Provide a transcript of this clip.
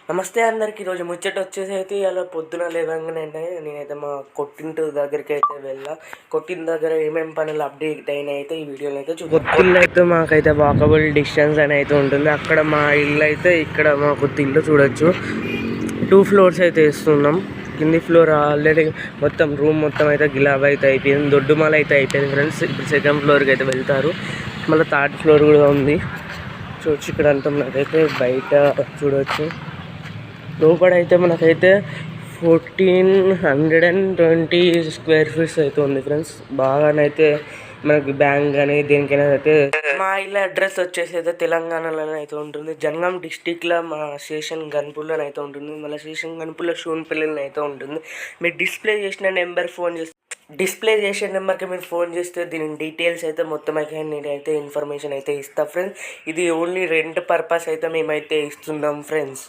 నమస్తే అందరికి. ఈరోజు ముచ్చట వచ్చేసి అయితే ఇలా పొద్దున లేవగానే నేనైతే మా కొట్టింటి దగ్గరికి అయితే వెళ్ళా. కొట్టిన దగ్గర ఏమేమి పనులు అప్డేట్ అయినాయి అయితే ఈ వీడియోలో అయితే కొత్తిల్లు అయితే మాకైతే వాకబుల్ డిస్టెన్స్ అని అయితే ఉంటుంది. అక్కడ మా ఇల్లు అయితే ఇక్కడ మా కొత్తిల్లు చూడొచ్చు. 2 floors అయితే వేస్తున్నాం. కింది ఫ్లోర్ ఆల్రెడీ మొత్తం రూమ్ మొత్తం అయితే గిలాబ్ అయితే అయిపోయింది, దొడ్డుమాల అయితే అయిపోయింది ఫ్రెండ్స్. ఇప్పుడు 2nd floorకి అయితే వెళ్తారు. మళ్ళీ 3rd floor కూడా ఉంది చూడొచ్చు. ఇక్కడ అంతా మనకైతే బయట చూడవచ్చు. లోపడైతే మనకైతే 1420 square feet అయితే ఉంది ఫ్రెండ్స్. బాగానైతే మనకి బ్యాంక్ కానీ దేనికైనా అయితే. మా ఇల్లు అడ్రస్ వచ్చేసి అయితే తెలంగాణలోనే అయితే ఉంటుంది. జనగాం డిస్టిక్లో మా స్టేషన్ గన్పూర్లో అయితే ఉంటుంది. మళ్ళీ స్టేషన్ గన్పూర్లో షూన్పల్లిలో అయితే ఉంటుంది. మీరు డిస్ప్లే చేసిన నెంబర్కి మీరు ఫోన్ చేస్తే దీని డీటెయిల్స్ అయితే మొత్తం అయితే నేనైతే ఇన్ఫర్మేషన్ అయితే ఇస్తాను ఫ్రెండ్స్. ఇది ఓన్లీ రెంట్ పర్పస్ అయితే మేమైతే ఇస్తున్నాం ఫ్రెండ్స్.